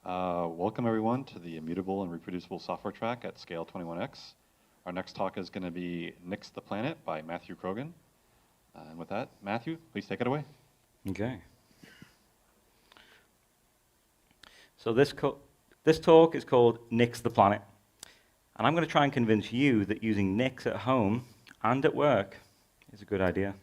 Welcome everyone to the Immutable and Reproducible Software track at Scale 21X. Our next talk is going to be Nix The Planet by Matthew Croughan. And with that, Matthew, please take it away. Okay. So this talk is called Nix The Planet. And I'm going to try and convince you that using Nix at home and at work is a good idea.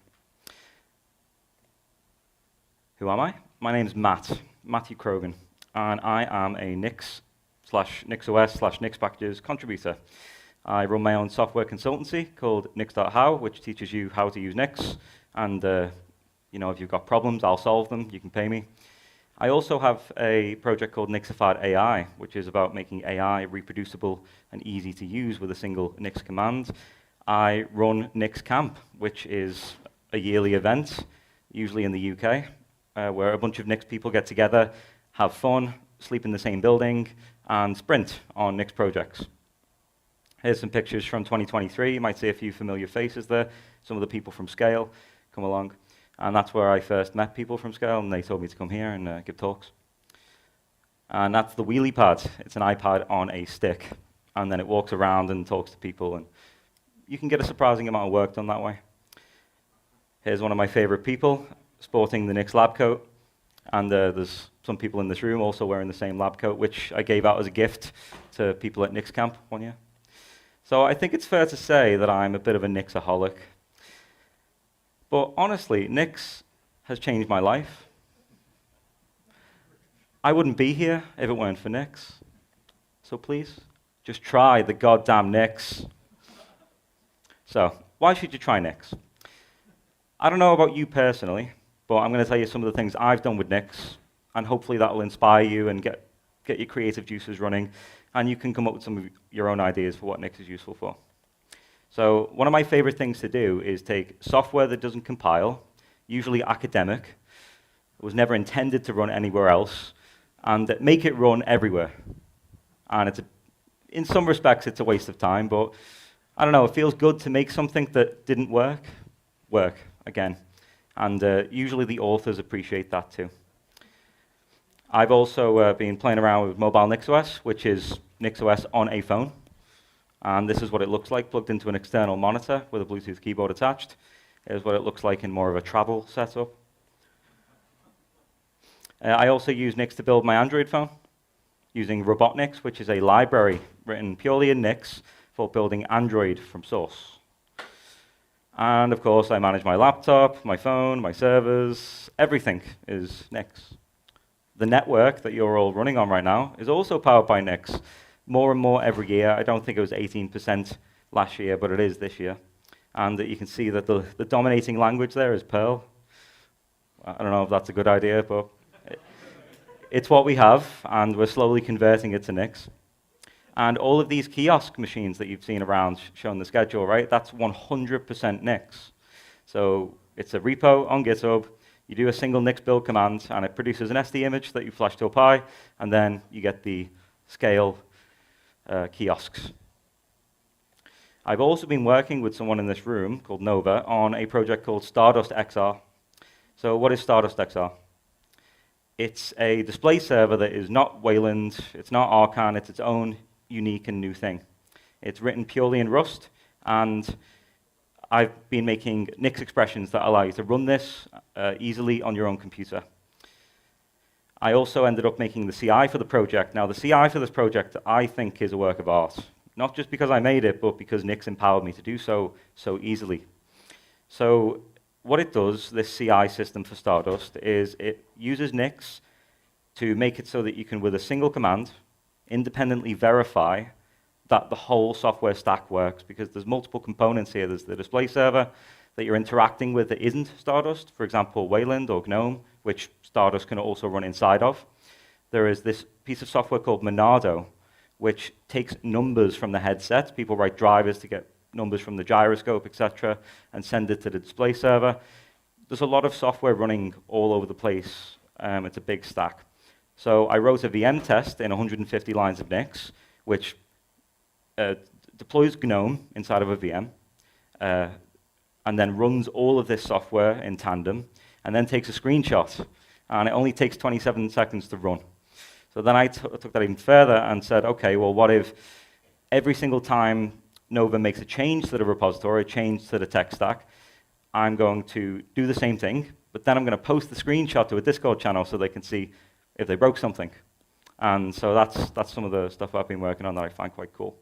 Who am I? My name's Matthew Croughan. And I am a Nix/NixOS/Nix packages contributor. I run my own software consultancy called Nix.how, which teaches you how to use Nix. And if you've got problems, I'll solve them. You can pay me. I also have a project called Nixified AI, which is about making AI reproducible and easy to use with a single Nix command. I run Nix Camp, which is a yearly event, usually in the UK, where a bunch of Nix people get together, have fun, sleep in the same building, and sprint on Nix projects. Here's some pictures from 2023. You might see a few familiar faces there. Some of the people from Scale come along. And that's where I first met people from Scale, and they told me to come here and give talks. And that's the wheelie pad. It's an iPad on a stick. And then it walks around and talks to people. And you can get a surprising amount of work done that way. Here's one of my favorite people, sporting the Nix lab coat. And there's some people in this room also wearing the same lab coat, which I gave out as a gift to people at Nix Camp one year. So I think it's fair to say that I'm a bit of a Nixaholic. But honestly, Nix has changed my life. I wouldn't be here if it weren't for Nix. So please, just try the goddamn Nix. So, why should you try Nix? I don't know about you personally, but I'm going to tell you some of the things I've done with Nix, and hopefully that will inspire you and get your creative juices running, and you can come up with some of your own ideas for what Nix is useful for. So one of my favorite things to do is take software that doesn't compile, usually academic, it was never intended to run anywhere else, and make it run everywhere. And in some respects, it's a waste of time, but I don't know, it feels good to make something that didn't work again. And usually the authors appreciate that too. I've also been playing around with mobile NixOS, which is NixOS on a phone. And this is what it looks like, plugged into an external monitor with a Bluetooth keyboard attached. Here's what it looks like in more of a travel setup. I also use Nix to build my Android phone, using Robotnix, which is a library written purely in Nix for building Android from source. And of course, I manage my laptop, my phone, my servers, everything is Nix. The network that you're all running on right now is also powered by Nix. More and more every year. I don't think it was 18% last year, but it is this year. And you can see that the dominating language there is Perl. I don't know if that's a good idea, but it's what we have, and we're slowly converting it to Nix. And all of these kiosk machines that you've seen around showing the schedule, right? That's 100% Nix. So it's a repo on GitHub. You do a single Nix build command, and it produces an SD image that you flash to a Pi, and then you get the Scale kiosks. I've also been working with someone in this room called Nova on a project called Stardust XR. So what is Stardust XR? It's a display server that is not Wayland, it's not Arcan, it's its own unique and new thing. It's written purely in Rust, and I've been making Nix expressions that allow you to run this easily on your own computer. I also ended up making the CI for the project. Now, the CI for this project, I think, is a work of art. Not just because I made it, but because Nix empowered me to do so easily. So what it does, this CI system for Stardust, is it uses Nix to make it so that you can, with a single command, independently verify that the whole software stack works, because there's multiple components here. There's the display server that you're interacting with that isn't Stardust, for example, Wayland or GNOME, which Stardust can also run inside of. There is this piece of software called Monado, which takes numbers from the headset. People write drivers to get numbers from the gyroscope, etc., and send it to the display server. There's a lot of software running all over the place. It's a big stack. So I wrote a VM test in 150 lines of Nix, which deploys GNOME inside of a VM, and then runs all of this software in tandem, and then takes a screenshot. And it only takes 27 seconds to run. So then I took that even further and said, okay, well, what if every single time Nova makes a change to the repository, a change to the tech stack, I'm going to do the same thing, but then I'm going to post the screenshot to a Discord channel so they can see if they broke something. And so that's some of the stuff I've been working on that I find quite cool.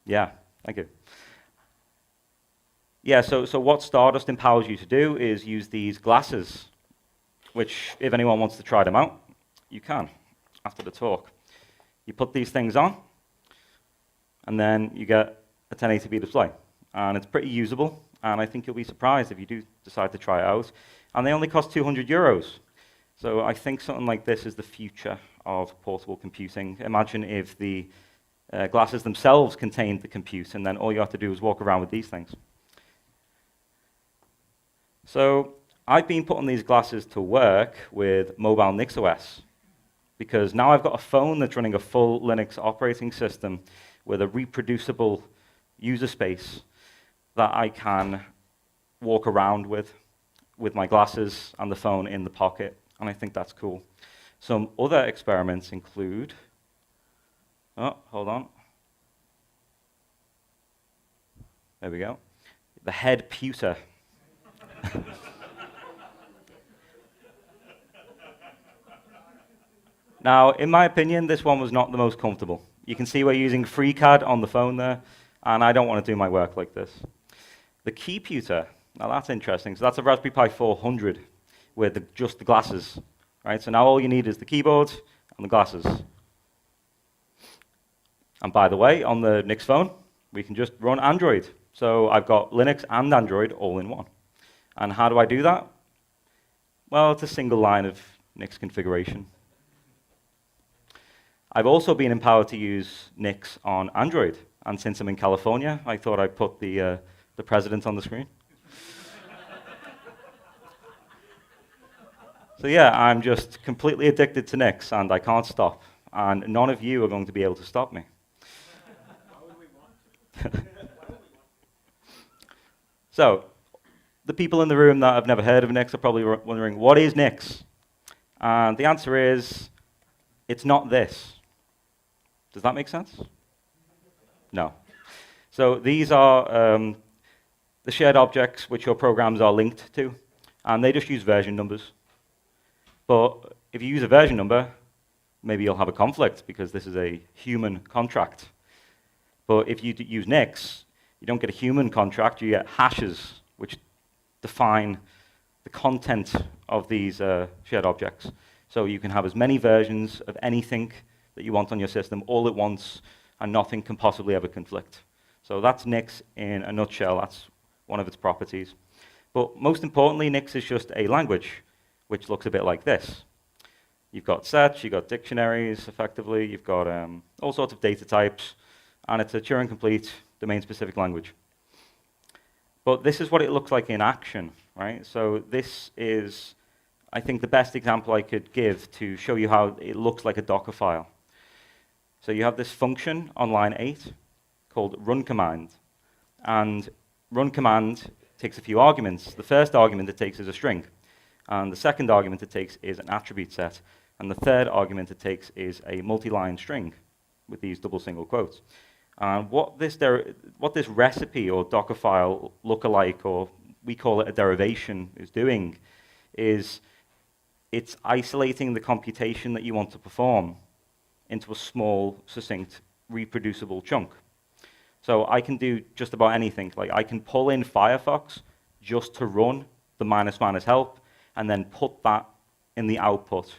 Yeah, thank you. Yeah, so what Stardust empowers you to do is use these glasses, which if anyone wants to try them out, you can after the talk. You put these things on, and then you get a 1080p display. And it's pretty usable, and I think you'll be surprised if you do decide to try it out. And they only cost €200. So I think something like this is the future of portable computing. Imagine if the glasses themselves contained the compute, and then all you have to do is walk around with these things. So I've been putting these glasses to work with mobile NixOS, because now I've got a phone that's running a full Linux operating system with a reproducible user space that I can walk around with my glasses and the phone in the pocket, and I think that's cool. Some other experiments include, oh, hold on. There we go. The head pewter. Now, in my opinion, this one was not the most comfortable. You can see we're using FreeCAD on the phone there, and I don't want to do my work like this. The key pewter, now that's interesting. So that's a Raspberry Pi 400 with just the glasses, right? So now all you need is the keyboard and the glasses. And by the way, on the Nix phone, we can just run Android. So I've got Linux and Android all in one. And how do I do that? Well, it's a single line of Nix configuration. I've also been empowered to use Nix on Android. And since I'm in California, I thought I'd put the president on the screen. So yeah, I'm just completely addicted to Nix, and I can't stop. And none of you are going to be able to stop me. Why would we want to? So, the people in the room that have never heard of Nix are probably wondering, what is Nix? And the answer is, it's not this. Does that make sense? No. So these are the shared objects which your programs are linked to, and they just use version numbers. But if you use a version number, maybe you'll have a conflict because this is a human contract. But if you use Nix, you don't get a human contract, you get hashes, which define the content of these shared objects. So you can have as many versions of anything that you want on your system all at once, and nothing can possibly ever conflict. So that's Nix in a nutshell. That's one of its properties. But most importantly, Nix is just a language which looks a bit like this. You've got sets, you've got dictionaries, effectively, you've got all sorts of data types, and it's a Turing-complete domain-specific language. But this is what it looks like in action, right? So this is, I think, the best example I could give to show you how it looks like a Docker file. So you have this function on line 8 called run command. And run command takes a few arguments. The first argument it takes is a string. And the second argument it takes is an attribute set. And the third argument it takes is a multi-line string with these double single quotes. And what this recipe or Docker file lookalike, or we call it a derivation, is doing is it's isolating the computation that you want to perform into a small, succinct, reproducible chunk. So I can do just about anything. Like I can pull in Firefox just to run the ---- help, and then put that in the output.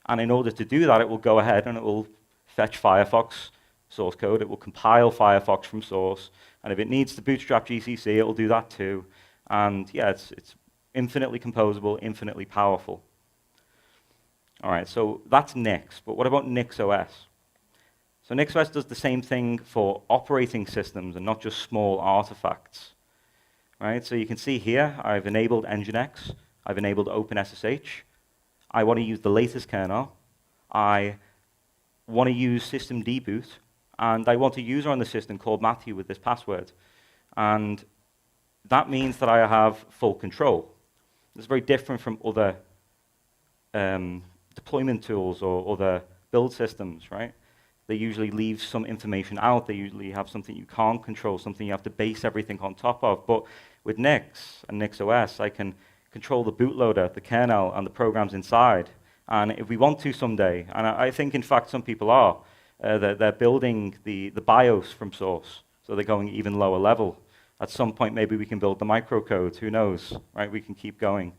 And in order to do that, it will go ahead and it will fetch Firefox source code. It will compile Firefox from source. And if it needs to bootstrap GCC, it will do that too. And yeah, it's infinitely composable, infinitely powerful. All right, so that's Nix. But what about NixOS? So NixOS does the same thing for operating systems and not just small artifacts. Right? So you can see here, I've enabled Nginx. I've enabled OpenSSH. I want to use the latest kernel. I want to use systemd boot. And I want a user on the system called Matthew with this password. And that means that I have full control. It's very different from other deployment tools or other build systems, right? They usually leave some information out. They usually have something you can't control, something you have to base everything on top of. But with Nix and NixOS, I can control the bootloader, the kernel, and the programs inside. And if we want to someday, and I think in fact some people are, they're building the BIOS from source, so they're going even lower level. At some point, maybe we can build the microcode, who knows, right? We can keep going.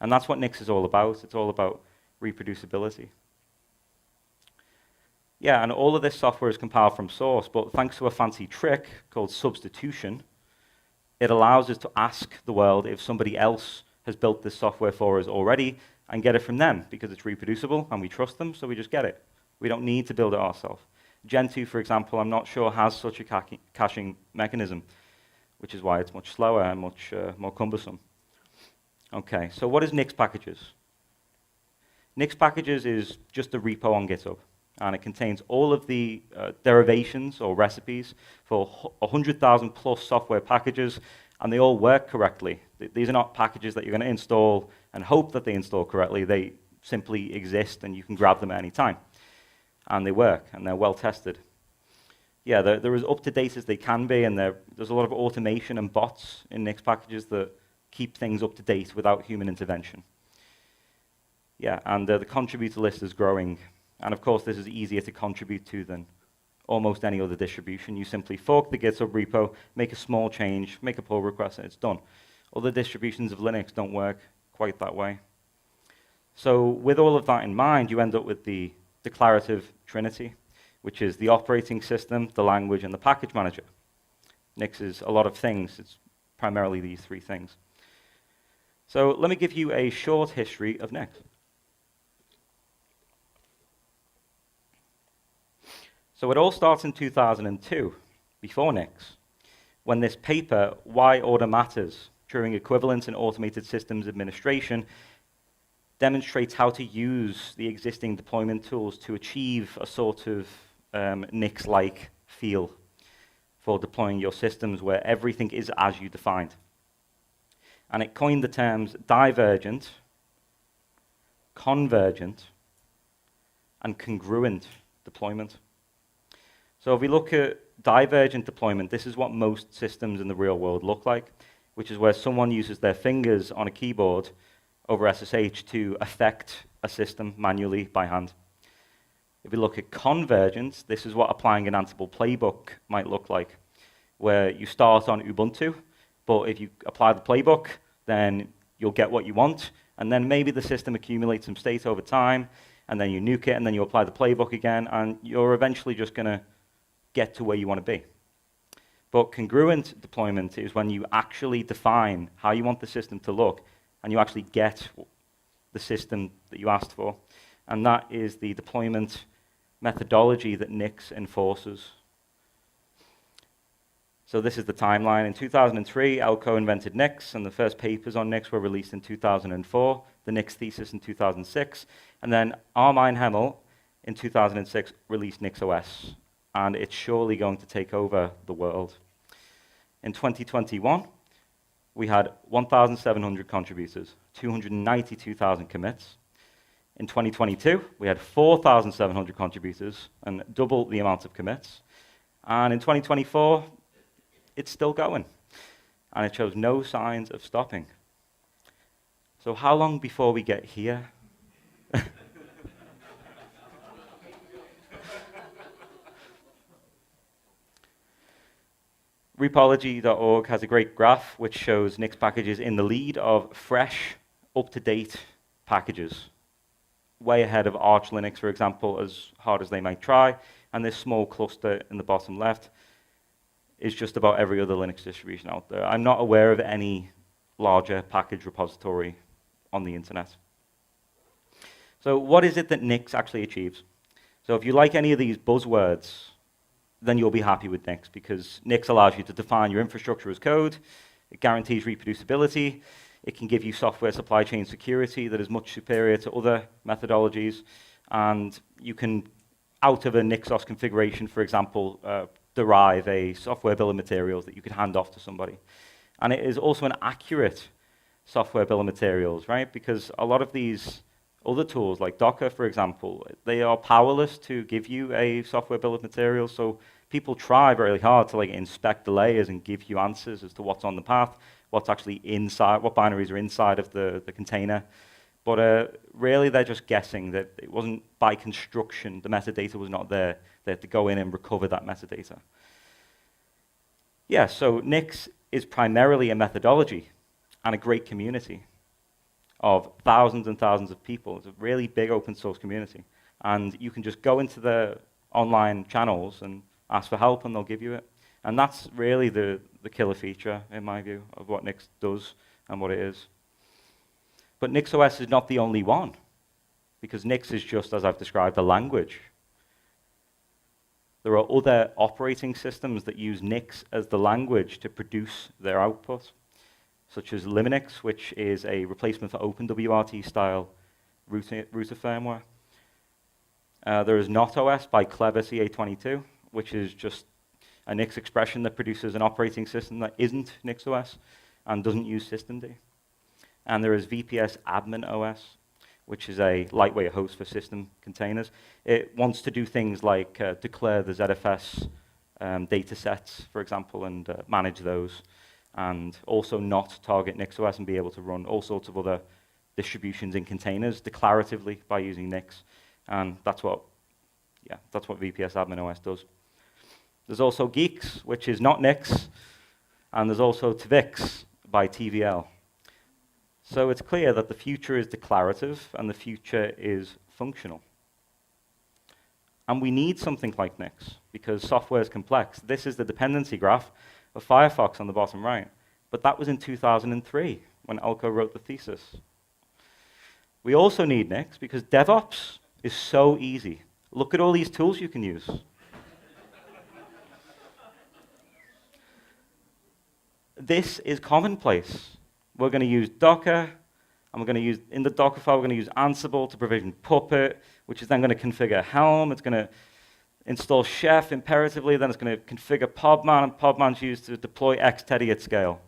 And that's what Nix is all about. It's all about reproducibility. Yeah, and all of this software is compiled from source, but thanks to a fancy trick called substitution, it allows us to ask the world if somebody else has built this software for us already and get it from them, because it's reproducible and we trust them, so we just get it. We don't need to build it ourselves. Gentoo, for example, I'm not sure has such a caching mechanism, which is why it's much slower and much more cumbersome. Okay, so what is Nix packages? Nix packages is just a repo on GitHub, and it contains all of the derivations or recipes for 100,000 plus software packages, and they all work correctly. These are not packages that you're going to install and hope that they install correctly. They simply exist, and you can grab them at any time. And they work, and they're well tested. Yeah, they're as up-to-date as they can be, and there's a lot of automation and bots in Nix packages that keep things up to date without human intervention. Yeah, and the contributor list is growing. And of course, this is easier to contribute to than almost any other distribution. You simply fork the GitHub repo, make a small change, make a pull request, and it's done. Other distributions of Linux don't work quite that way. So with all of that in mind, you end up with the declarative trinity, which is the operating system, the language, and the package manager. Nix is a lot of things. It's primarily these three things. So let me give you a short history of Nix. So it all starts in 2002, before Nix, when this paper, Why Order Matters, Turing Equivalence in Automated Systems Administration, demonstrates how to use the existing deployment tools to achieve a sort of Nix-like feel for deploying your systems where everything is as you defined. And it coined the terms divergent, convergent, and congruent deployment. So if we look at divergent deployment, this is what most systems in the real world look like, which is where someone uses their fingers on a keyboard over SSH to affect a system manually by hand. If we look at convergence, this is what applying an Ansible playbook might look like, where you start on Ubuntu, but if you apply the playbook, then you'll get what you want, and then maybe the system accumulates some state over time, and then you nuke it, and then you apply the playbook again, and you're eventually just going to get to where you want to be. But congruent deployment is when you actually define how you want the system to look, and you actually get the system that you asked for. And that is the deployment methodology that Nix enforces. So this is the timeline. In 2003, Elko invented Nix, and the first papers on Nix were released in 2004, the Nix thesis in 2006, and then Armin Hemmel in 2006 released NixOS, and it's surely going to take over the world. In 2021, we had 1,700 contributors, 292,000 commits. In 2022, we had 4,700 contributors and double the amount of commits. And in 2024, it's still going. And it shows no signs of stopping. So how long before we get here? Repology.org has a great graph which shows Nix packages in the lead of fresh, up-to-date packages. Way ahead of Arch Linux, for example, as hard as they might try. And this small cluster in the bottom left is just about every other Linux distribution out there. I'm not aware of any larger package repository on the internet. So what is it that Nix actually achieves? So if you like any of these buzzwords, then you'll be happy with Nix, because Nix allows you to define your infrastructure as code. It guarantees reproducibility. It can give you software supply chain security that is much superior to other methodologies. And you can, out of a NixOS configuration, for example, derive a software bill of materials that you could hand off to somebody. And it is also an accurate software bill of materials, right? Because a lot of these Other tools like Docker, for example, they are powerless to give you a software bill of materials. So people try very hard to like inspect the layers and give you answers as to what's on the path, what's actually inside, what binaries are inside of the container. But really, they're just guessing that it wasn't by construction, the metadata was not there. They had to go in and recover that metadata. Yeah, so Nix is primarily a methodology and a great community of thousands and thousands of people. It's a really big open source community. And you can just go into the online channels and ask for help and they'll give you it. And that's really the killer feature, in my view, of what Nix does and what it is. But NixOS is not the only one, because Nix is just, as I've described, a language. There are other operating systems that use Nix as the language to produce their output, such as Linux, which is a replacement for OpenWRT-style router firmware. There is NotOS by Clever CA22, which is just a Nix expression that produces an operating system that isn't NixOS and doesn't use systemd. And there is VPS Admin OS, which is a lightweight host for system containers. It wants to do things like declare the ZFS data sets, for example, and manage those, and also not target NixOS and be able to run all sorts of other distributions in containers declaratively by using Nix. And that's what VPS Admin OS does. There's also Geeks, which is not Nix, and there's also Tvix by TVL. So it's clear that the future is declarative and the future is functional. And we need something like Nix because software is complex. This is the dependency graph of Firefox on the bottom right. But that was in 2003 when Elko wrote the thesis. We also need Nix because DevOps is so easy. Look at all these tools you can use. This is commonplace. We're going to use Docker, and we're going to use, in the Docker file, we're going to use Ansible to provision Puppet, which is then going to configure Helm. It's going to install Chef imperatively, then it's going to configure Podman, and Podman's used to deploy Xteddy at scale.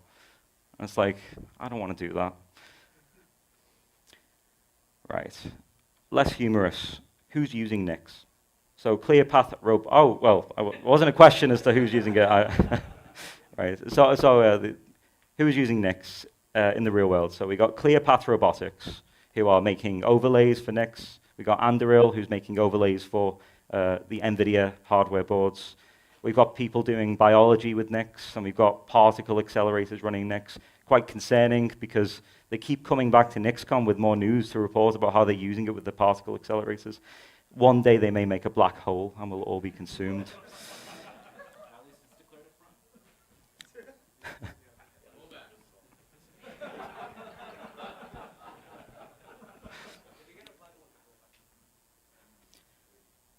And it's like, I don't want to do that. Right. Less humorous. Who's using Nix? So ClearPath Rope. Oh, well, it wasn't a question as to who's using it. Right. So who's using Nix in the real world? So we got ClearPath Robotics, who are making overlays for Nix. We got Anduril, who's making overlays for the NVIDIA hardware boards. We've got people doing biology with Nix, and we've got particle accelerators running Nix. Quite concerning because they keep coming back to NixCon with more news to report about how they're using it with the particle accelerators. One day they may make a black hole and we'll all be consumed.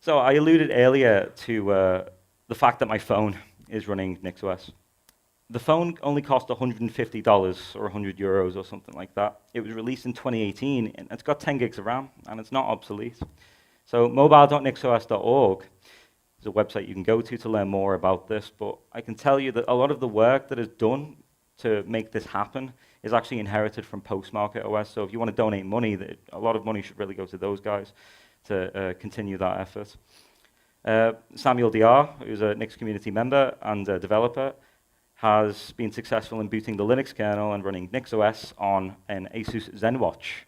So I alluded earlier to the fact that my phone is running NixOS. The phone only cost $150 or 100 euros or something like that. It was released in 2018, and it's got 10 gigs of RAM, and it's not obsolete. So mobile.nixos.org is a website you can go to learn more about this, but I can tell you that a lot of the work that is done to make this happen is actually inherited from post-market OS. So if you want to donate money, a lot of money should really go to those guys to continue that effort. Samuel Dr, who's a Nix community member and a developer, has been successful in booting the Linux kernel and running NixOS on an Asus ZenWatch.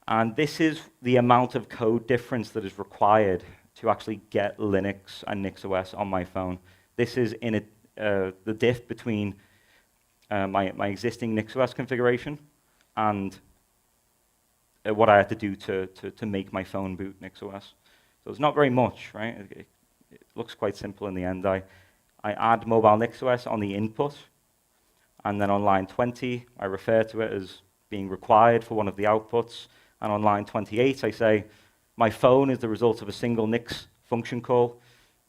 And this is the amount of code difference that is required to actually get Linux and NixOS on my phone. This is in the diff between my existing NixOS configuration and what I had to do to make my phone boot NixOS. So it's not very much, right? It looks quite simple in the end. I add mobile NixOS on the input, and then on line 20, I refer to it as being required for one of the outputs, and on line 28, I say, my phone is the result of a single Nix function call,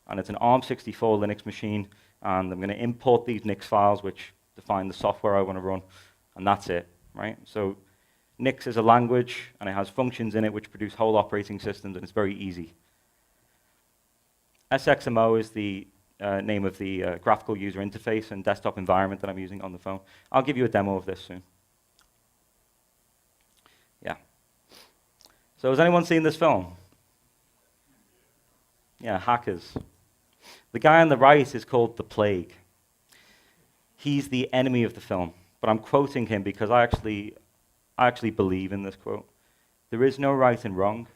and it's an ARM64 Linux machine, and I'm going to import these Nix files, which define the software I want to run, and that's it, right? So Nix is a language, and it has functions in it which produce whole operating systems, and it's very easy. SXMO is the name of the graphical user interface and desktop environment that I'm using on the phone. I'll give you a demo of this soon. Yeah. So has anyone seen this film? Yeah, hackers. The guy on the right is called The Plague. He's the enemy of the film, but I'm quoting him because I actually believe in this quote. There is no right and wrong,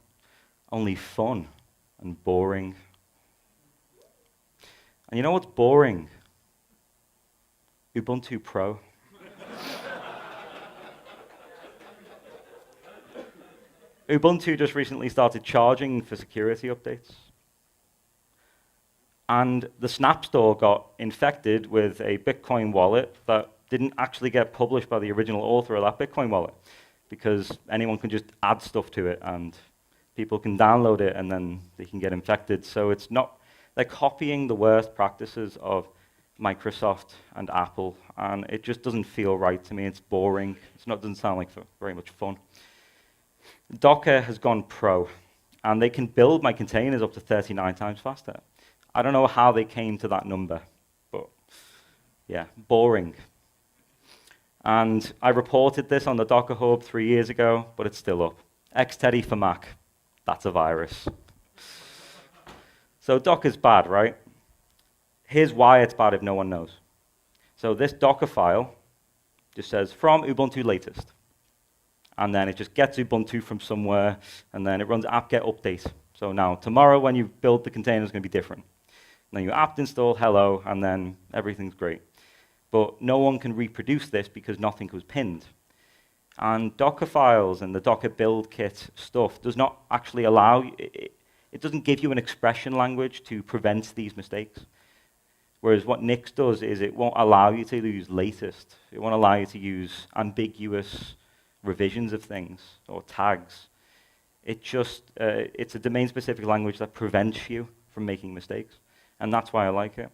only fun and boring. And you know what's boring? Ubuntu Pro. Ubuntu just recently started charging for security updates. And the Snap Store got infected with a Bitcoin wallet that didn't actually get published by the original author of that Bitcoin wallet, because anyone can just add stuff to it and people can download it and then they can get infected. So it's not, they're copying the worst practices of Microsoft and Apple, and it just doesn't feel right to me. It's boring. Doesn't sound like very much fun. Docker has gone pro, and they can build my containers up to 39 times faster. I don't know how they came to that number, but yeah, boring. And I reported this on the Docker Hub 3 years ago, but it's still up. Xteddy for Mac, that's a virus. So Docker's bad, right? Here's why it's bad if no one knows. So this Docker file just says from Ubuntu latest. And then it just gets Ubuntu from somewhere, and then it runs apt-get update. So now, tomorrow when you build the container, it's going to be different. And then you apt install hello, and then everything's great. But no one can reproduce this because nothing was pinned. And Docker files and the Docker build kit stuff does not actually allow, it doesn't give you an expression language to prevent these mistakes. Whereas what Nix does is it won't allow you to use latest. It won't allow you to use ambiguous revisions of things or tags. It's a domain-specific language that prevents you from making mistakes. And that's why I like it.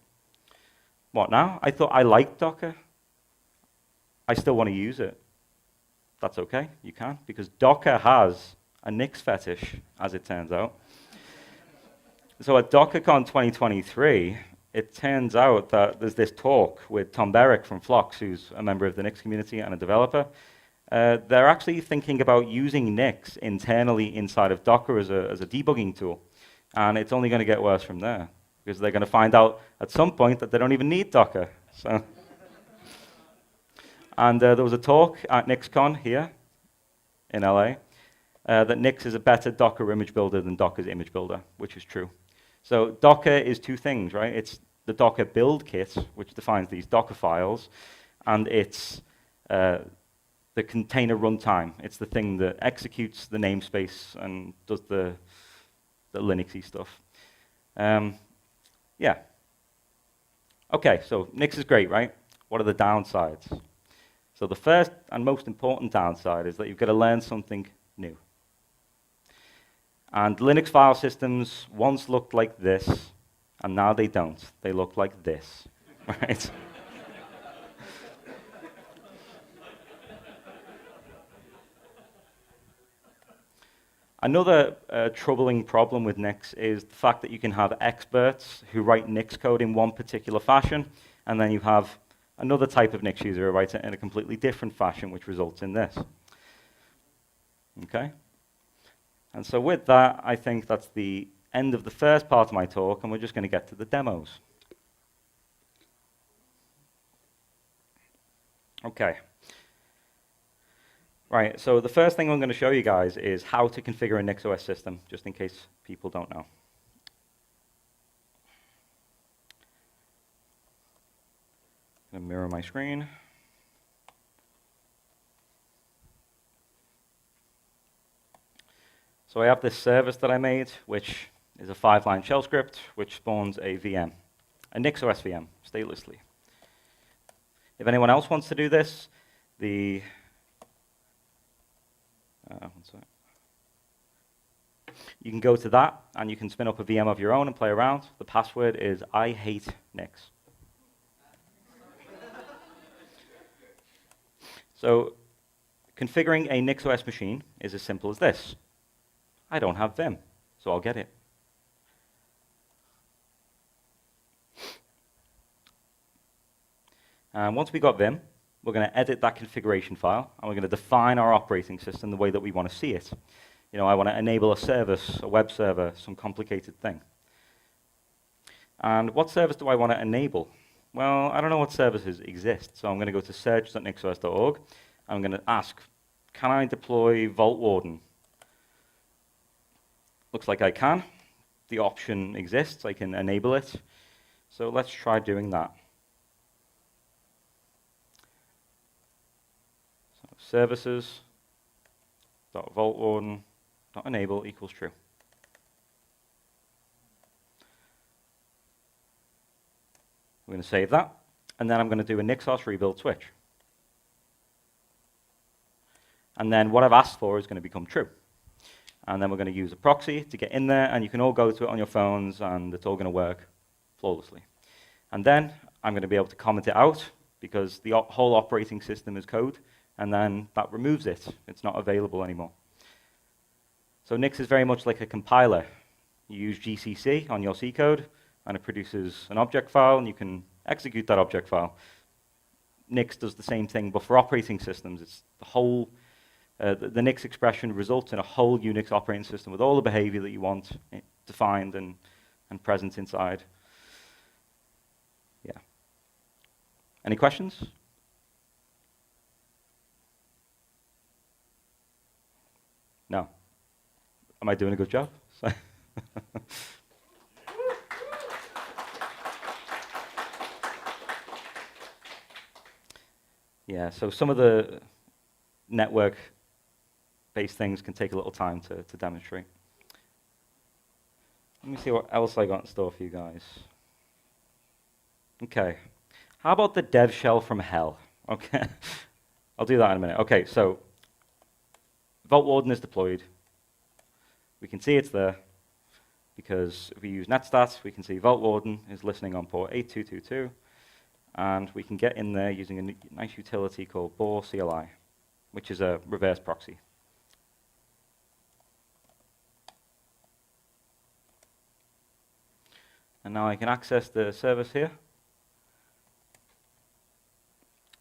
What now? I thought I liked Docker. I still want to use it. That's okay, you can, because Docker has a Nix fetish, as it turns out. So at DockerCon 2023, it turns out that there's this talk with Tom Berrick from Flux, who's a member of the Nix community and a developer. They're actually thinking about using Nix internally inside of Docker as a debugging tool. And it's only going to get worse from there, because they're going to find out at some point that they don't even need Docker. So. And there was a talk at NixCon here in LA that Nix is a better Docker image builder than Docker's image builder, which is true. So Docker is two things, right? It's the Docker build kit, which defines these Docker files, and it's the container runtime. It's the thing that executes the namespace and does the Linuxy stuff. Yeah. Okay, so Nix is great, right? What are the downsides? So the first and most important downside is that you've got to learn something new. And Linux file systems once looked like this, and now they don't. They look like this, right? Another troubling problem with Nix is the fact that you can have experts who write Nix code in one particular fashion, and then you have another type of Nix user who writes it in a completely different fashion, which results in this. Okay? And so with that, I think that's the end of the first part of my talk, and we're just going to get to the demos. Okay. Right, so the first thing I'm going to show you guys is how to configure a NixOS system, just in case people don't know. I'm going to mirror my screen. So I have this service that I made, which is a 5-line shell script, which spawns a VM, a NixOS VM, statelessly. If anyone else wants to do this, one sec. You can go to that, and you can spin up a VM of your own and play around. The password is I hate Nix. So configuring a NixOS machine is as simple as this. I don't have Vim, so I'll get it. And once we got Vim, we're going to edit that configuration file, and we're going to define our operating system the way that we want to see it. I want to enable a service, a web server, some complicated thing. And what service do I want to enable? Well, I don't know what services exist, so I'm going to go to search.nixos.org. I'm going to ask, can I deploy Vault Warden? Looks like I can. The option exists. I can enable it. So let's try doing that. So services.vaultwarden.enable equals true. I'm going to save that, and then I'm going to do a NixOS rebuild switch. And then what I've asked for is going to become true. And then we're going to use a proxy to get in there, and you can all go to it on your phones, and it's all going to work flawlessly. And then I'm going to be able to comment it out, because the whole operating system is code, and then that removes it. It's not available anymore. So Nix is very much like a compiler. You use GCC on your C code, and it produces an object file, and you can execute that object file. Nix does the same thing, but for operating systems. It's the whole, the Nix expression results in a whole Unix operating system with all the behavior that you want defined and present inside. Yeah. Any questions? No. Am I doing a good job? Yeah, so some of the network-based things can take a little time to demonstrate. Let me see what else I got in store for you guys. Okay, how about the dev shell from hell? Okay, I'll do that in a minute. Okay, so Vault Warden is deployed. We can see it's there, because if we use netstats, we can see Vault Warden is listening on port 8222. And we can get in there using a nice utility called bohr CLI, which is a reverse proxy. And now I can access the service here.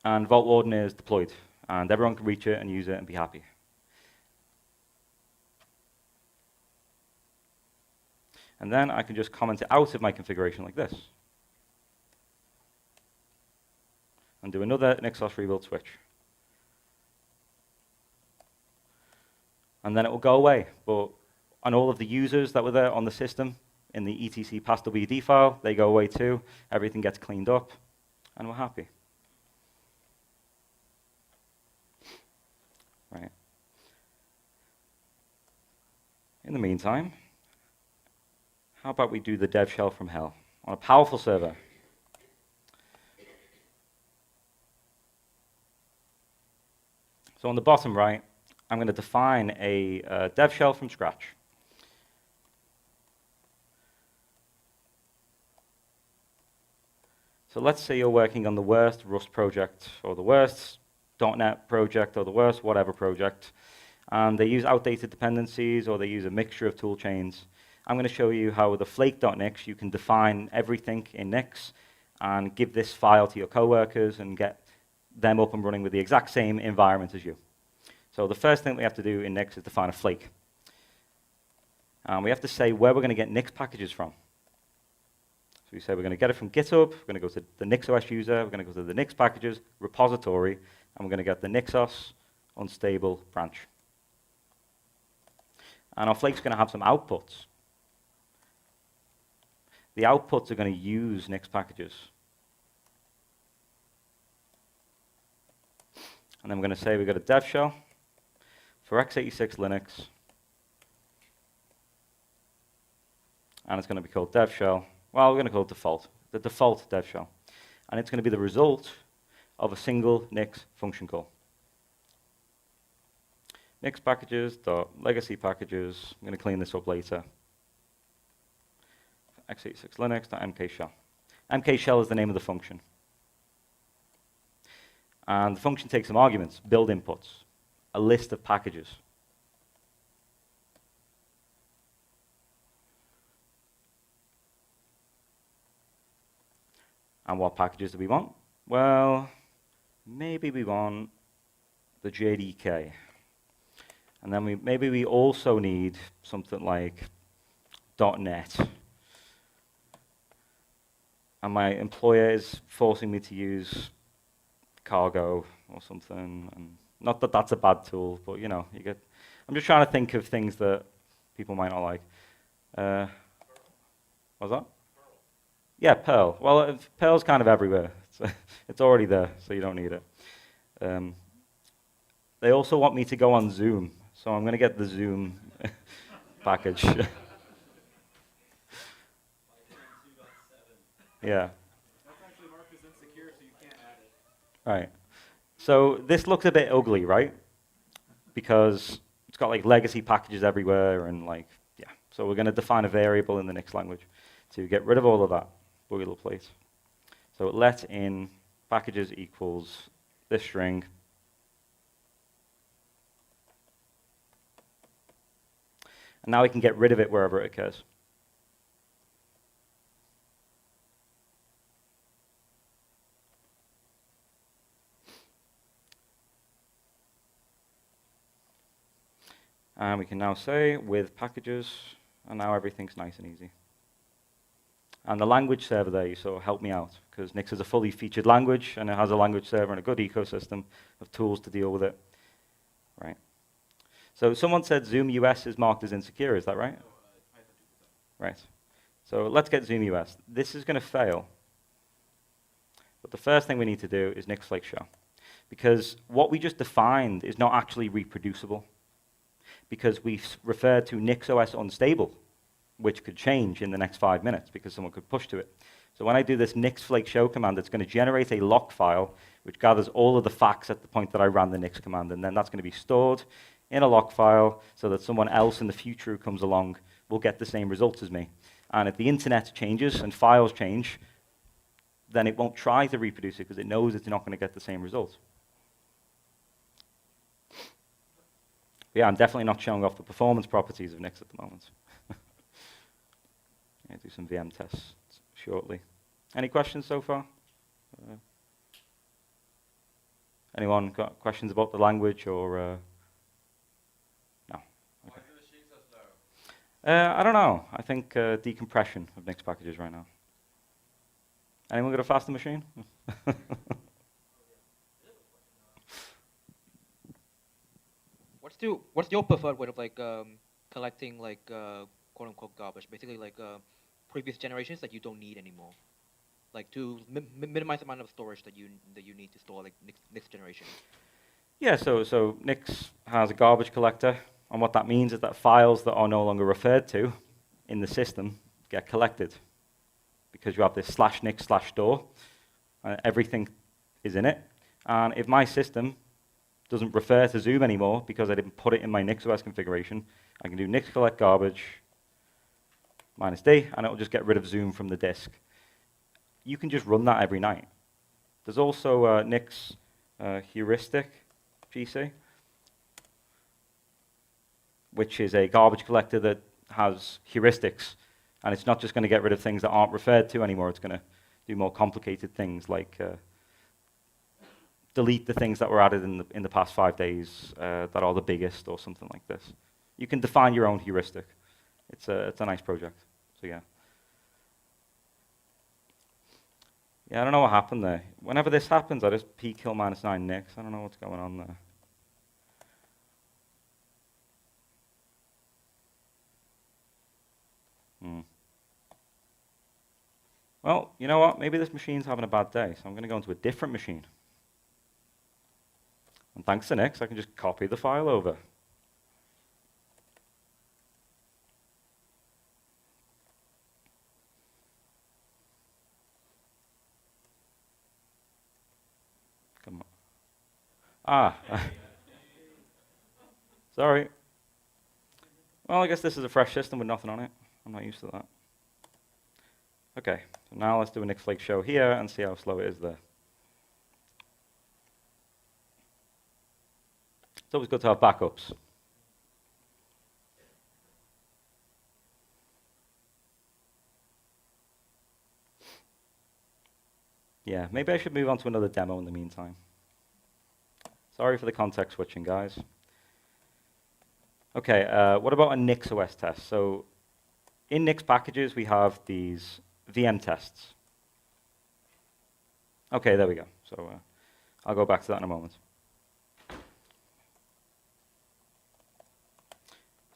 And Vault Warden is deployed. And everyone can reach it and use it and be happy. And then I can just comment it out of my configuration like this. And do another NixOS rebuild switch. And then it will go away. But on all of the users that were there on the system, in the etc passwd file, they go away too. Everything gets cleaned up, and we're happy. Right. In the meantime, how about we do the dev shell from hell on a powerful server? So on the bottom right, I'm going to define a dev shell from scratch. So let's say you're working on the worst Rust project, or the worst .NET project, or the worst whatever project, and they use outdated dependencies, or they use a mixture of tool chains. I'm going to show you how with the flake.nix you can define everything in Nix and give this file to your coworkers and get them up and running with the exact same environment as you. So the first thing we have to do in Nix is define a flake. We have to say where we're going to get Nix packages from. So we say we're going to get it from GitHub, we're going to go to the NixOS user, we're going to go to the Nix packages repository, and we're going to get the NixOS unstable branch. And our flake's going to have some outputs. The outputs are going to use Nix packages. And then we're going to say we've got a dev shell for x86 Linux. And it's going to be called dev shell. Well, we're going to call it default, the default dev shell. And it's going to be the result of a single Nix function call. Nix packages dot legacy packages. I'm going to clean this up later. x86 Linux dot mk shell. Mk shell is the name of the function. And the function takes some arguments, build inputs, a list of packages. And what packages do we want? Well, maybe we want the JDK. And then maybe we also need something like .NET. And my employer is forcing me to use Cargo or something. And not that that's a bad tool, but you know, I'm just trying to think of things that people might not like. What's that? Yeah, Perl. Well, Perl's kind of everywhere. It's already there, so you don't need it. They also want me to go on Zoom, so I'm going to get the Zoom package. Yeah. That's actually marked as insecure, so you can't add it. Right. So this looks a bit ugly, right? Because it's got like legacy packages everywhere and like, yeah. So we're going to define a variable in the Nix language to get rid of all of that boilerplate. So let in packages equals this string. And now we can get rid of it wherever it occurs. And we can now say with packages, and now everything's nice and easy. And the language server there, you sort of help me out, because Nix is a fully featured language, and it has a language server and a good ecosystem of tools to deal with it. Right. So someone said Zoom US is marked as insecure, is that right? Right. So let's get Zoom US. This is going to fail. But the first thing we need to do is Nix Flake show. Because what we just defined is not actually reproducible. Because we've referred to NixOS unstable, which could change in the next 5 minutes because someone could push to it. So when I do this Nix Flake show command, it's going to generate a lock file which gathers all of the facts at the point that I ran the Nix command, and then that's going to be stored in a lock file so that someone else in the future who comes along will get the same results as me. And if the internet changes and files change, then it won't try to reproduce it because it knows it's not going to get the same result. Yeah, I'm definitely not showing off the performance properties of Nix at the moment. Yeah, do some VM tests shortly. Any questions so far? Anyone got questions about the language or? No. Okay. Why is the machine so slow? I don't know. I think decompression of Nix packages right now. Anyone got a faster machine? What's your preferred way of like collecting like quote unquote garbage, basically like previous generations that you don't need anymore, like to minimize the amount of storage that you need to store like next generation. Yeah, so Nix has a garbage collector, and what that means is that files that are no longer referred to in the system get collected because you have this /nix/store, and everything is in it. And if my system doesn't refer to Zoom anymore because I didn't put it in my NixOS configuration, I can do nix collect garbage -d, and it will just get rid of Zoom from the disk. You can just run that every night. There's also Nix heuristic GC, which is a garbage collector that has heuristics, and it's not just going to get rid of things that aren't referred to anymore. It's going to do more complicated things like delete the things that were added in the past 5 days that are the biggest or something like this. You can define your own heuristic. It's a nice project. So yeah. Yeah, I don't know what happened there. Whenever this happens, I just p-kill -9 Nix. I don't know what's going on there. Well, you know what? Maybe this machine's having a bad day, so I'm going to go into a different machine. And thanks to Nix, I can just copy the file over. Come on. Ah. Sorry. Well, I guess this is a fresh system with nothing on it. I'm not used to that. Okay, so now let's do a Nix Flake show here and see how slow it is there. It's always good to have backups. Yeah, maybe I should move on to another demo in the meantime. Sorry for the context switching, guys. Okay, what about a NixOS test? So in Nix packages, we have these VM tests. Okay, there we go. So I'll go back to that in a moment.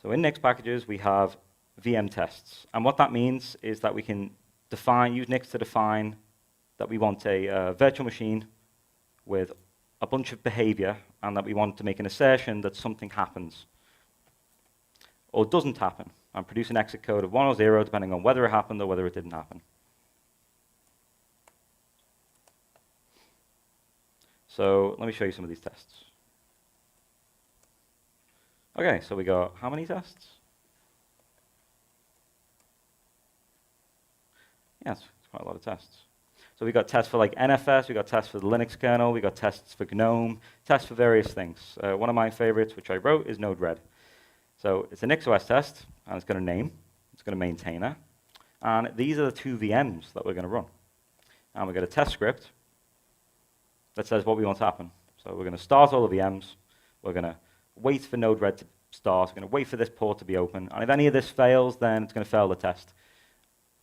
So in Nix packages, we have VM tests. And what that means is that we can use Nix to define that we want a virtual machine with a bunch of behavior and that we want to make an assertion that something happens or doesn't happen and produce an exit code of 1 or 0 depending on whether it happened or whether it didn't happen. So let me show you some of these tests. Okay, so we got how many tests? Yes, it's quite a lot of tests. So we got tests for like NFS, we got tests for the Linux kernel, we got tests for GNOME, tests for various things. One of my favorites, which I wrote, is Node-RED. So it's a NixOS test, and it's got a name, it's got a maintainer, and these are the 2 VMs that we're going to run. And we've got a test script that says what we want to happen. So we're going to start all the VMs, we're going to wait for Node-RED to start, we're going to wait for this port to be open, and if any of this fails, then it's going to fail the test,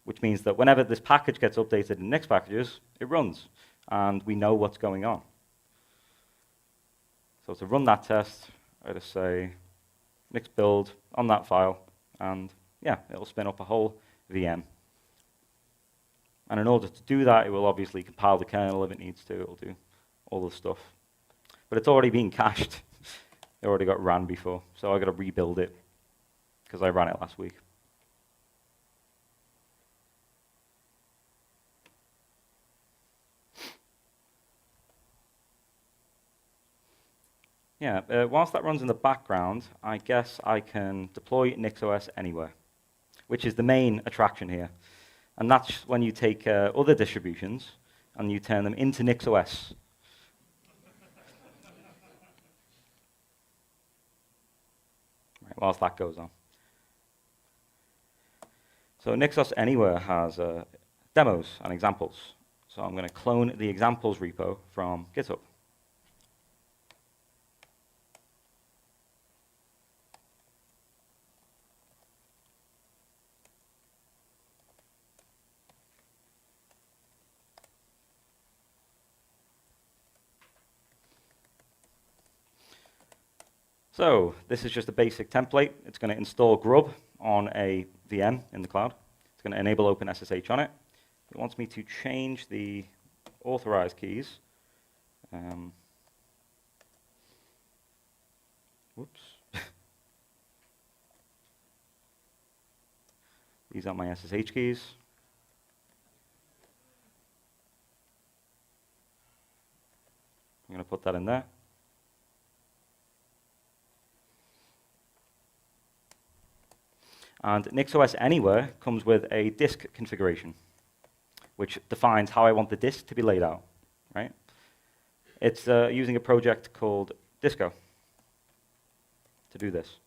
which means that whenever this package gets updated in Nix packages, it runs, and we know what's going on. So to run that test, I just say Nix build on that file, and yeah, it'll spin up a whole VM. And in order to do that, it will obviously compile the kernel if it needs to, it'll do all the stuff. But it's already been cached. It already got ran before, so I've got to rebuild it, because I ran it last week. Yeah, whilst that runs in the background, I guess I can deploy NixOS anywhere, which is the main attraction here. And that's when you take other distributions and you turn them into NixOS. Right, whilst that goes on. So NixOS Anywhere has demos and examples. So I'm going to clone the examples repo from GitHub. So this is just a basic template. It's going to install Grub on a VM in the cloud. It's going to enable OpenSSH on it. It wants me to change the authorized keys. Whoops. These are my SSH keys. I'm going to put that in there. And NixOS Anywhere comes with a disk configuration, which defines how I want the disk to be laid out, right? It's using a project called Disco to do this,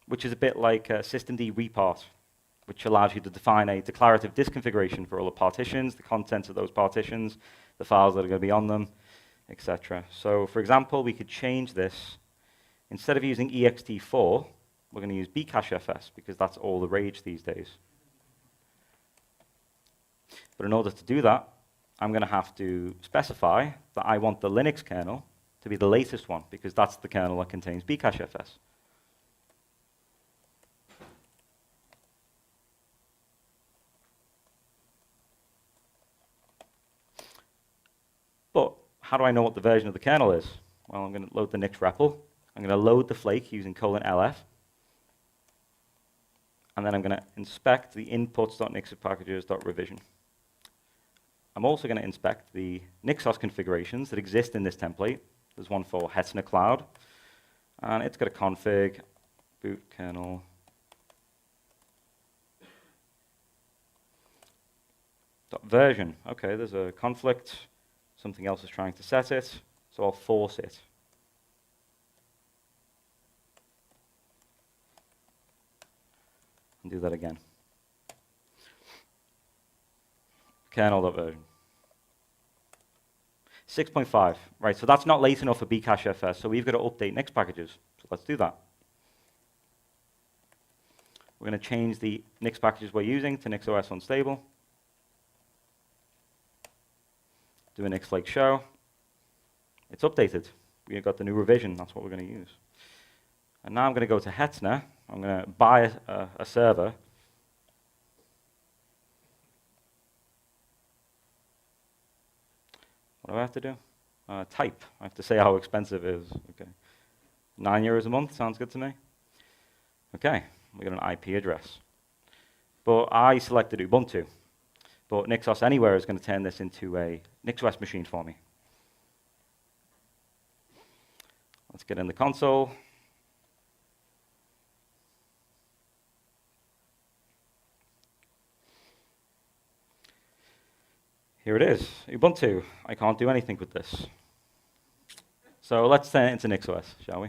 which is a bit like systemd repart, which allows you to define a declarative disk configuration for all the partitions, the contents of those partitions, the files that are going to be on them, etc. So, for example, we could change this. Instead of using ext4, we're going to use bcachefs because that's all the rage these days. But in order to do that, I'm going to have to specify that I want the Linux kernel to be the latest one because that's the kernel that contains bcachefs. But how do I know what the version of the kernel is? Well, I'm going to load the Nix REPL. I'm going to load the flake using :lf. And then I'm going to inspect the inputs.nixpackages.revision. I'm also going to inspect the NixOS configurations that exist in this template. There's one for Hetzner Cloud, and it's got a config, boot kernel. .version. Okay, there's a conflict. Something else is trying to set it, so I'll force it. And do that again. Kernel.version. 6.5, right, so that's not late enough for bcachefs, so we've got to update Nix packages. So let's do that. We're going to change the Nix packages we're using to NixOS unstable. Do a Nix like show. It's updated. We've got the new revision, that's what we're going to use. And now I'm going to go to Hetzner. I'm going to buy a server. What do I have to do? Type. I have to say how expensive it is. Okay. €9 a month, sounds good to me. Okay, we got an IP address. But I selected Ubuntu. But NixOS Anywhere is going to turn this into a NixOS machine for me. Let's get in the console. Here it is, Ubuntu. I can't do anything with this. So let's turn it into NixOS, shall we?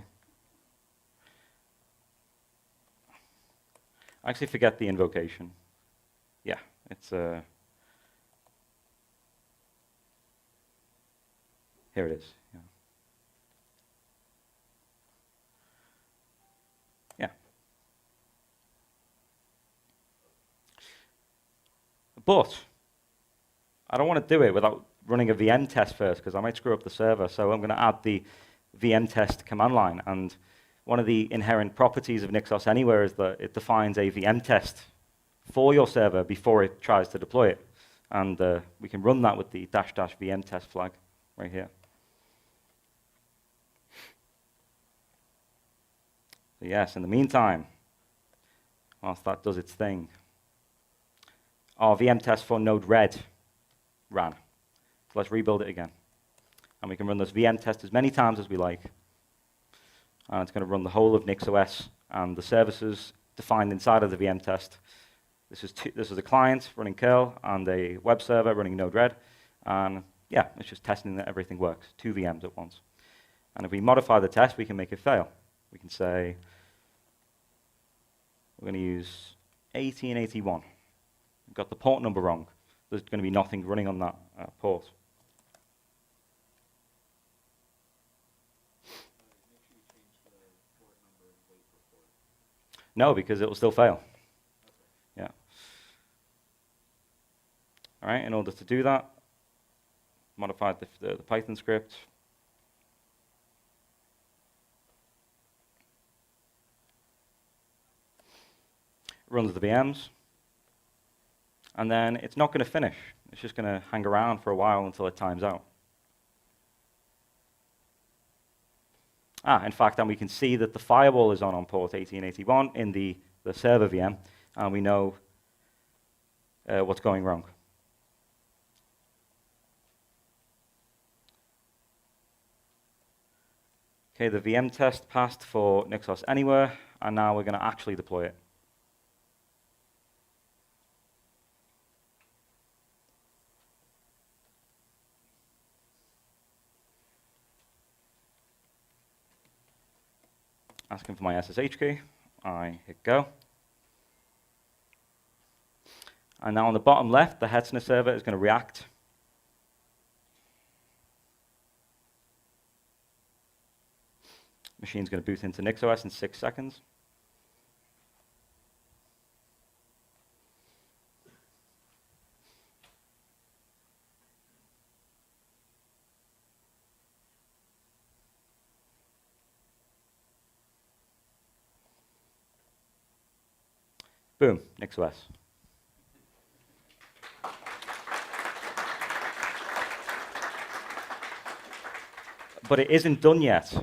I actually forget the invocation. Yeah, it's here it is. Yeah. Yeah. But I don't want to do it without running a VM test first, because I might screw up the server. So I'm going to add the VM test command line. And one of the inherent properties of NixOS Anywhere is that it defines a VM test for your server before it tries to deploy it. And we can run that with the -- VM test flag right here. So yes, in the meantime, whilst that does its thing, our VM test for node red ran. So let's rebuild it again. And we can run this VM test as many times as we like. And it's going to run the whole of NixOS and the services defined inside of the VM test. This is a client running curl and a web server running Node-RED. And yeah, it's just testing that everything works, 2 VMs at once. And if we modify the test, we can make it fail. We can say, we're going to use 1881. We've got the port number wrong. There's going to be nothing running on that port. No, because it will still fail. Yeah. All right, in order to do that, modified the Python script. Runs the VMs. And then it's not going to finish. It's just going to hang around for a while until it times out. In fact, and we can see that the firewall is on port 1881 in the server VM, and we know what's going wrong. Okay, the VM test passed for NixOS Anywhere, and now we're going to actually deploy it. Asking for my SSH key. I hit go. And now on the bottom left, the Hetzner server is going to react. Machine's going to boot into NixOS in 6 seconds. Boom, NixOS. But it isn't done yet.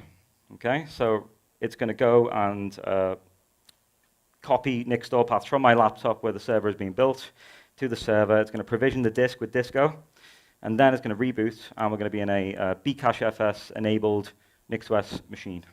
Okay, so it's going to go and copy Nix store paths from my laptop where the server is being built to the server. It's going to provision the disk with Disco, and then it's going to reboot, and we're going to be in a bcachefs enabled NixOS machine.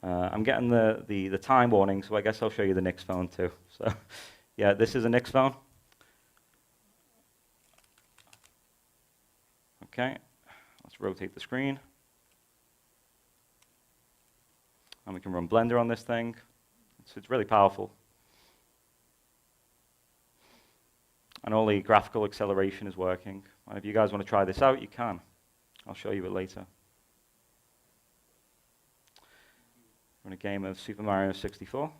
I'm getting the time warning, so I guess I'll show you the Nix phone too. So, yeah, this is a Nix phone. Okay, let's rotate the screen. And we can run Blender on this thing. It's really powerful. And all the graphical acceleration is working. And if you guys want to try this out, you can. I'll show you it later. We're in a game of Super Mario 64.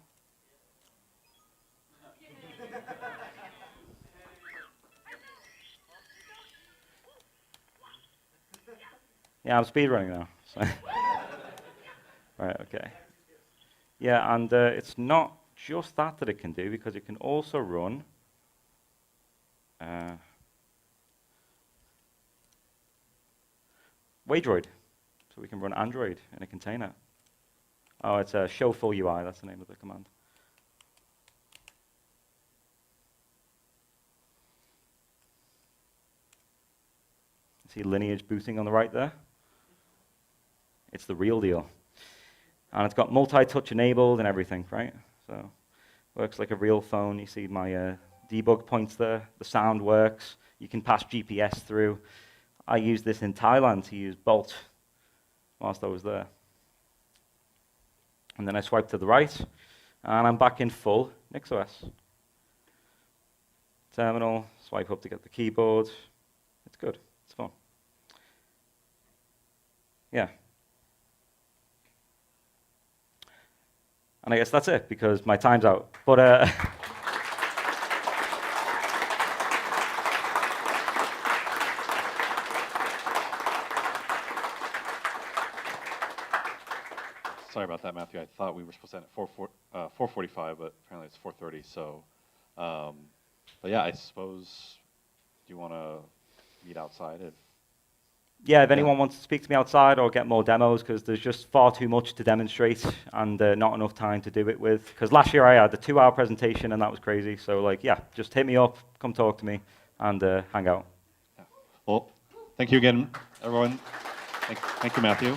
Yeah, I'm speedrunning now. So right, okay. Yeah, and it's not just that it can do, because it can also run Waydroid. So we can run Android in a container. Oh, it's a show full UI, that's the name of the command. See lineage booting on the right there? It's the real deal. And it's got multi-touch enabled and everything, right? So works like a real phone. You see my debug points there. The sound works. You can pass GPS through. I used this in Thailand to use Bolt whilst I was there. And then I swipe to the right, and I'm back in full NixOS. Terminal, swipe up to get the keyboard. It's good. It's fun. Yeah. And I guess that's it, because my time's out. But Sorry about that, Matthew. I thought we were supposed to end at 4:45, but apparently it's 4:30. So, but yeah, I suppose, do you want to meet outside? yeah, if anyone wants to speak to me outside or get more demos, because there's just far too much to demonstrate and not enough time to do it with. Because last year I had the 2-hour presentation, and that was crazy. So, like, yeah, just hit me up, come talk to me, and hang out. Yeah. Well, thank you again, everyone. Thank you, Matthew.